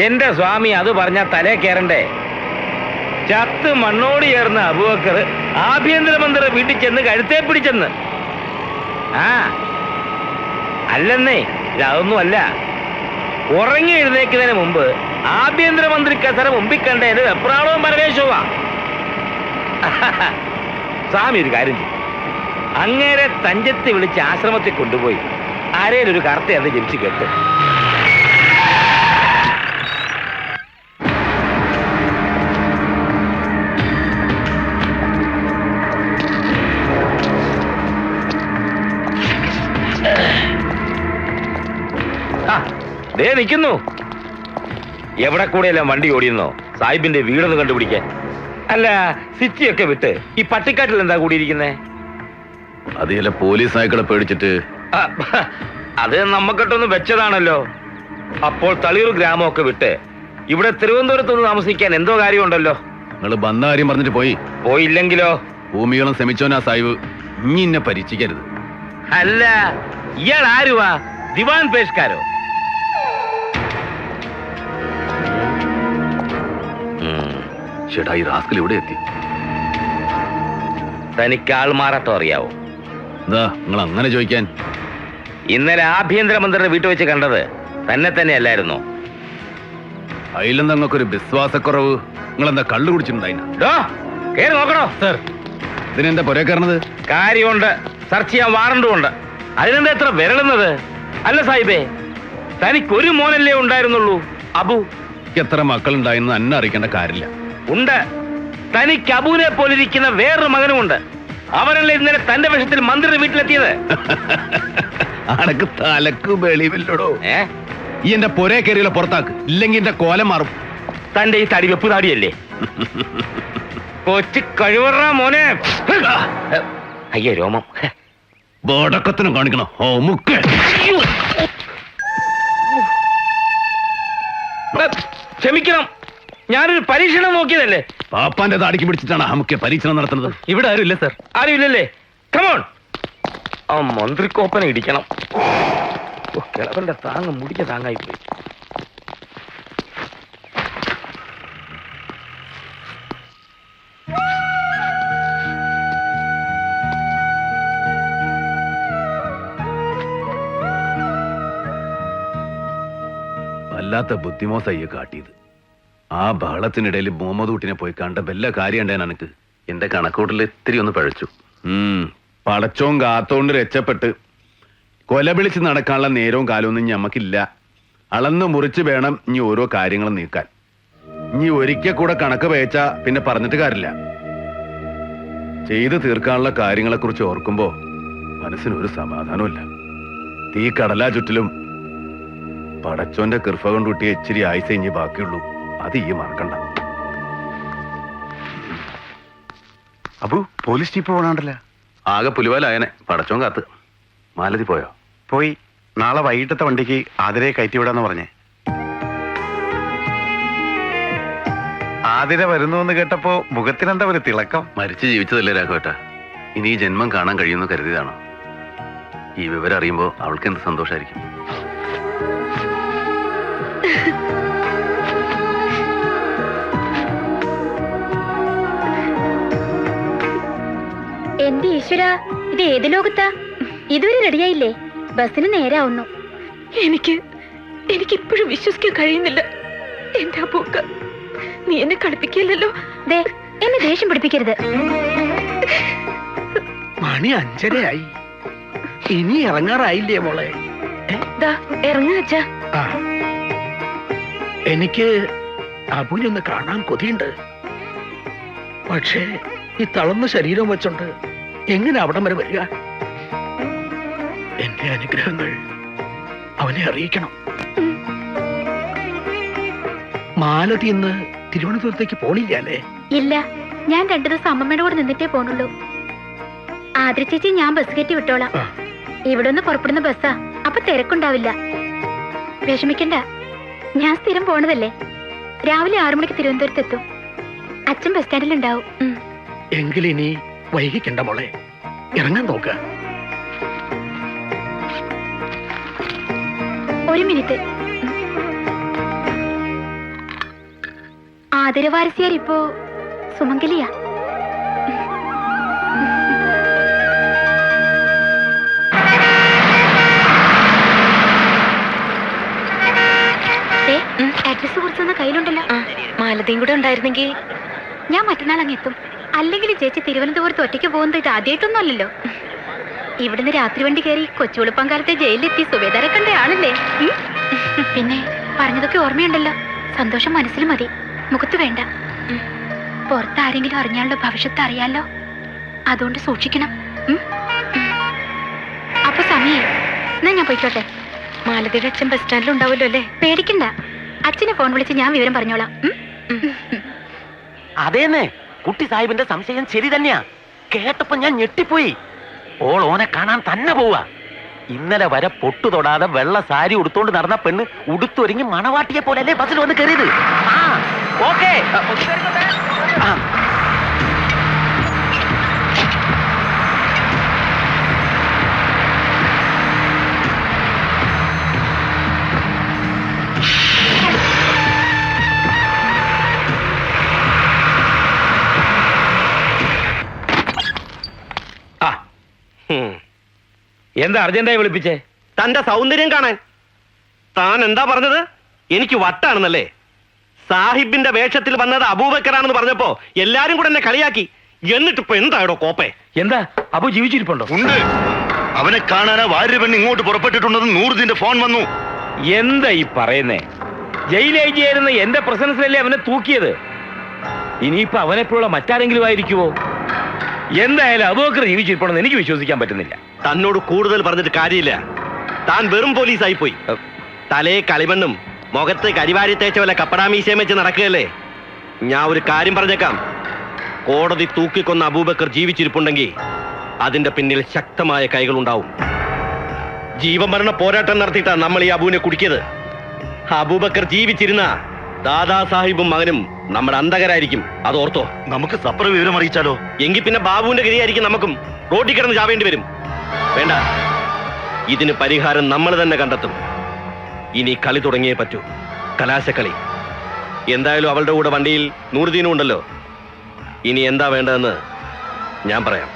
എന്റെ സ്വാമി അത് പറഞ്ഞ തലേ കയറണ്ടേ? ചത്ത് മണ്ണോട് ചേർന്ന അബൂബക്കർ ആഭ്യന്തരമന്ത്രി വീട്ടിൽ ചെന്ന് കഴുത്തേ പിടിച്ചെന്ന്. ആ അല്ലെന്നേ, ഇതൊന്നും അല്ല. ഉറങ്ങി എഴുന്നേക്കുന്നതിന് മുമ്പ് ആഭ്യന്തരമന്ത്രി കസര മുമ്പിൽ കണ്ടതിന് വെപ്രാളവും പരവേശവുമാ. സ്വാമി ഒരു കാര്യം ചെയ്യും, അങ്ങേരെ തഞ്ചത്ത് വിളിച്ച് ആശ്രമത്തിൽ കൊണ്ടുപോയി ആരേലൊരു കറുത്ത ജപിച്ച് കേട്ട്. ദേ നിൽക്കുന്നു. എവിടെ കൂടെയെല്ലാം വണ്ടി ഓടിയെന്നോ സാഹിബിന്റെ വീടൊന്ന് കണ്ടുപിടിക്കാൻ. അല്ല, സിറ്റിയൊക്കെ വിട്ട് ഈ പട്ടിക്കാട്ടിൽ എന്താ കൂടിയിരിക്കുന്നേ? അത് ചില പോലീസ് നായ്ക്കളെ പേടിച്ചിട്ട്. അത് നമ്മക്കിട്ടൊന്ന് വെച്ചതാണല്ലോ. അപ്പോൾ തളിയൂർ ഗ്രാമമൊക്കെ വിട്ട് ഇവിടെ തിരുവനന്തപുരത്തൊന്ന് താമസിക്കാൻ എന്തോ കാര്യമുണ്ടല്ലോ. നിങ്ങൾ വന്ന കാര്യം പറഞ്ഞിട്ട് പോയില്ലെങ്കിലോ? ഭൂമികളും ശ്രമിച്ചോനാ സാഹിബ്, ഇനി എന്നെ പരീക്ഷിക്കരുത്. അല്ല, ഇയാൾ ആരുവാ? ദിവാൻ പേഷ്കാരോ? ചേട്ടാ, ഈ റാസ്കൽ ഇവിടെ എത്തി. തനിക്ക് ആൾമാറാട്ടം അറിയാവോ? എന്താ നിങ്ങൾ അങ്ങനെ ചോദിക്കാൻ? ഇന്നലെ ആഭ്യന്തരമന്ത്രിയുടെ വീട്ടിൽ വെച്ച് കണ്ടത് തന്നെ അല്ലായിരുന്നോ? അതിലെന്താ നിങ്ങൾക്കൊരു വിശ്വാസക്കുറവ്? നിങ്ങളെന്താ കള്ളു കുടിച്ചിട്ടുണ്ടായിനോ? കേറി നോക്കണോ? സർ, ഇതിനെന്താ പുറകെ കയറുന്നത്? കാര്യമുണ്ട്, സെർച്ച് ചെയ്യാൻ വാറണ്ടുമുണ്ട്. അതിനെന്താ എത്ര വിരളുന്നത്? അല്ല സാഹിബേ, തനിക്കൊരു മോനല്ലേ ഉണ്ടായിരുന്നുള്ളൂ, അബു? എത്ര മക്കളുണ്ടായെന്ന് എന്നെ അറിയിക്കേണ്ട കാര്യമില്ല. ഉണ്ട്. തനിക്ക് അബുവിനെ പോലിരിക്കുന്ന വേറൊരു മകനുമുണ്ട്. അവനല്ലേ ഇന്നലെ തന്റെ വേഷത്തിൽ മന്ത്രിയുടെ വീട്ടിലെത്തിയത്. അനക്ക് തലക്ക് വെളിവില്ലടോ. ഈ എന്റെ പൊരേ കയറിയുള്ള പുറത്താക്ക്, ഇല്ലെങ്കിൽ എന്റെ കോലം മാറും. തന്റെ ഈ തടി വെപ്പ് താടിയല്ലേ? കൊച്ചു കഴിവറ മോനെ. അയ്യോ രോമം. ബോടക്കത്തിനും കാണിക്കണം. ഓ മുക്ക്. ക്ഷമിക്കണം, ഞാനൊരു പരീക്ഷണം നോക്കിയതല്ലേ. പാപ്പാന്റെ താടിക്ക് പിടിച്ചിട്ടാണ് നമുക്ക് പരീക്ഷണം നടത്തുന്നത്. ഇവിടെ ആരുമില്ല സർ. ആരുമില്ലല്ലേ? കമോൺ. ആ മന്ത്രിക്കോപ്പനെ ഇടിക്കണം. കിളവന്റെ താങ്ങ് മുടിക്ക താങ്ങായിപ്പോയി. വല്ലാത്ത ബുദ്ധിമോശയ്യ കാട്ടിയത്. ആ ബഹളത്തിനിടയിൽ മുഹമ്മദ് കുട്ടിനെ പോയി കണ്ട വല്ല കാര്യം ഉണ്ടായ എനിക്ക്. എന്റെ കണക്കൂട്ടിൽ ഇത്തിരി ഒന്ന് പഴച്ചു. പടച്ചോൻ കാത്തോണ്ട് രക്ഷപ്പെട്ട്. കൊല വിളിച്ച് നടക്കാനുള്ള നേരവും കാലമൊന്നും ഞമ്മക്കില്ല. അളന്ന് മുറിച്ച് വേണം ഇനി ഓരോ കാര്യങ്ങളും നീക്കാൻ. ഇനി ഒരിക്കൽ കൂടെ കണക്ക് പേച്ചാ പിന്നെ പറഞ്ഞിട്ട് കാര്യമില്ല. ചെയ്തു തീർക്കാനുള്ള കാര്യങ്ങളെക്കുറിച്ച് ഓർക്കുമ്പോ മനസ്സിനൊരു സമാധാനമില്ല. തീ കടലാ ചുറ്റിലും പടച്ചോന്റെ കൃപ കൊണ്ടുകൂട്ടിയ ഇച്ചിരി ആയുസ ഇനി ബാക്കിയുള്ളൂ. അത് ഈ മറക്കണ്ട. അബു, പോലീസ് ജീപ്പ് പോകണണ്ടല്ല. ആകെ പുലിവാലായനെ. പടച്ചോൻ കാത്ത്. മാലതി പോയോ? പോയി. നാളെ വൈകിട്ടത്തെ വണ്ടിക്ക് ആതിരെ കയറ്റിവിടാന്ന് പറഞ്ഞേ. ആതിര വരുന്നു എന്ന് കേട്ടപ്പോ മുഖത്തിനെന്താ ഒരു തിളക്കം? മരിച്ചു ജീവിച്ചതല്ലേ രാഘവേട്ട. ഇനി ഈ ജന്മം കാണാൻ കഴിയുമെന്ന് കരുതിയതാണോ? ഈ വിവരം അറിയുമ്പോ അവൾക്ക് എന്ത് സന്തോഷായിരിക്കും. എന്റെ ഈശ്വര, ഇത് ഏത് ലോകത്താ? ഇതുവരെ റെഡിയായില്ലേ? ബസ്സിന് നേരാവുന്നു. എനിക്കിപ്പോഴും വിശ്വസിക്കാൻ കഴിയുന്നില്ല. എന്റെ അബൂക്ക, നീ എന്നെ കളിപ്പിക്കില്ലല്ലോ. ദേ, എന്നെ ദേഷ്യം പിടിപ്പിക്കരുത്. മണി 5:30 ഇനി ഇറങ്ങാറായില്ലേ മോളെ? ഇറങ്ങാച്ച. എനിക്ക് അബുവിനെ ഒന്ന് കാണാൻ കൊതിയുണ്ട്. പക്ഷേ ഈ തളർന്ന ശരീരം വെച്ചോണ്ട് എങ്ങനെ അവിടം വരെ വരിക? എന്റെ അനുഗ്രഹങ്ങൾ അവനെ അറിയിക്കണം. മാലതി ഇന്ന് തിരുവനന്തപുരത്തേക്ക് പോണില്ലേ? ഇല്ല, ഞാൻ 2 ദിവസം അമ്മമ്മയുടെ കൂടെ നിന്നിട്ടേ പോണുള്ളൂ. ആതിര ചേച്ചി ഞാൻ ബസ് കയറ്റി വിട്ടോളാം. ഇവിടെ നിന്ന് പുറപ്പെടുന്ന ബസ്സാ, അപ്പൊ തിരക്കുണ്ടാവില്ല. വിഷമിക്കണ്ട, ഞാൻ സ്ഥിരം പോണതല്ലേ. രാവിലെ 6 മണിക്ക് തിരുവനന്തപുരത്ത് എത്തും. അച്ഛൻ ബസ് സ്റ്റാൻഡിലുണ്ടാവും. എങ്കിലിനി വൈകിക്കണ്ട മോളെ, ഇറങ്ങാൻ നോക്ക. 1 മിനിറ്റ്. ആദരവാരസ്യാരിപ്പോ സുമംഗലിയാ. അഡ്രസ് കുറിച്ചൊന്ന് കയ്യിലുണ്ടല്ലോ. മാലതയും കൂടെ ഉണ്ടായിരുന്നെങ്കിൽ ഞാൻ മറ്റന്നാൾ അങ്ങ് എത്തും. അല്ലെങ്കിൽ ചേച്ചി തിരുവനന്തപുരത്ത് ഒറ്റയ്ക്ക് പോകുന്നത് ഇത് ആദ്യമായിട്ടൊന്നും അല്ലല്ലോ. ഇവിടുന്ന് രാത്രി വണ്ടി കയറി കൊച്ചുവെളുപ്പംകാലത്തെ ജയിലിലെത്തി സുബേദാരെ കണ്ട ആളല്ലേ. പിന്നെ പറഞ്ഞതൊക്കെ ഓർമ്മയുണ്ടല്ലോ. സന്തോഷം മനസ്സിൽ മതി, മുഖത്ത് വേണ്ട. പുറത്താരെങ്കിലും അറിഞ്ഞാലുള്ള ഭവിഷ്യത്ത് അറിയാലോ, അതുകൊണ്ട് സൂക്ഷിക്കണം. അപ്പൊ സമയേ, എന്നാ ഞാൻ പോയിക്കോട്ടെ. മാലതിയുടെ അച്ഛൻ ബസ് സ്റ്റാൻഡിൽ ഉണ്ടാവുമല്ലോ അല്ലേ? പേടിക്കണ്ട, അച്ഛനെ ഫോൺ വിളിച്ച് ഞാൻ വിവരം പറഞ്ഞോളാം. അതേന്നെ, കുട്ടി സാഹിബിന്റെ സംശയം ശരി തന്നെയാ. കേട്ടപ്പോ ഞാൻ ഞെട്ടിപ്പോയി. ഓനെ കാണാൻ തന്നെ പോവാ. ഇന്നലെ വരെ പൊട്ടു തൊടാതെ വെള്ള സാരി ഉടുത്തോണ്ട് നടന്ന പെണ്ണ് ഉടുത്തൊരുങ്ങി മണവാട്ടിയെ പോലല്ലേ ബസ്സിൽ വന്ന് കയറിയത്. ആ ഓക്കേ. എന്താ അർജന്റായി വിളിപ്പിച്ചേ? തന്റെ സൗന്ദര്യം കാണാൻ. താൻ എന്താ പറഞ്ഞത്? എനിക്ക് വട്ടാണെന്നല്ലേ? സാഹിബിന്റെ വേഷത്തിൽ വന്നത് അബൂബക്കറാണെന്ന് പറഞ്ഞപ്പോ എല്ലാരും കൂടെ എന്നെ കളിയാക്കി. എന്നിട്ടിപ്പോ എന്താടോ കോപ്പേ? എന്താ അബു ജീവിച്ചിരിപ്പുണ്ടോ? ഉണ്ട്. അവനെ കാണാനാ വാര്യ പെണ്ണ് ഇങ്ങോട്ട് പുറപ്പെട്ടിട്ടുണ്ടെന്ന് നൂറുദ്ദീന്റെ ഫോൺ വന്നു. എന്താ ഈ പറയുന്നേ? ജയിലേജിയായിരുന്ന എന്റെ പ്രസൻസിലല്ലേ അവനെ തൂക്കിയത്. ഇനിയിപ്പോ അവനെപ്പോഴുള്ള മറ്റാരെങ്കിലും ആയിരിക്കുമോ? എന്തായാലും അബൂബക്കർ ജീവിച്ചിരിപ്പുണ്ടെന്ന് എനിക്ക് വിശ്വസിക്കാൻ പറ്റുന്നില്ല. തന്നോട് കൂടുതൽ പറഞ്ഞിട്ട് കാര്യമില്ല. താൻ വെറും പോലീസായി പോയി. തലയെ കളിമണ്ണും മുഖത്ത് കരിവാരി തേച്ച പോലെ കപ്പടാമീശയം വെച്ച് നടക്കുകയല്ലേ. ഞാൻ ഒരു കാര്യം പറഞ്ഞേക്കാം. കോടതി തൂക്കിക്കൊന്ന അബൂബക്കർ ജീവിച്ചിരിപ്പുണ്ടെങ്കിൽ അതിന്റെ പിന്നിൽ ശക്തമായ കൈകളുണ്ടാവും. ജീവമരണ പോരാട്ടം നടത്തിയിട്ടാ നമ്മൾ ഈ അബുവിനെ കുടിക്കിയത്. അബൂബക്കർ ജീവിച്ചിരുന്ന ദാദാ സാഹിബും മകനും നമ്മുടെ അന്തകരായിരിക്കും. അത് ഓർത്തോ. നമുക്ക് സപ്ര വിവരം അറിയിച്ചാലോ? എങ്കിൽ പിന്നെ ബാബുവിന്റെ ഗതിയായിരിക്കും നമുക്കും. റോഡിൽ കിടന്ന് ചാവേണ്ടി വരും. വേണ്ട, ഇതിന് പരിഹാരം നമ്മൾ തന്നെ കണ്ടെത്തും. ഇനി കളി തുടങ്ങിയേ പറ്റൂ, കലാശക്കളി. എന്തായാലും അവളുടെ കൂടെ വണ്ടിയിൽ നൂറുദ്ദീനും ഉണ്ടല്ലോ. ഇനി എന്താ വേണ്ടതെന്ന് ഞാൻ പറയാം.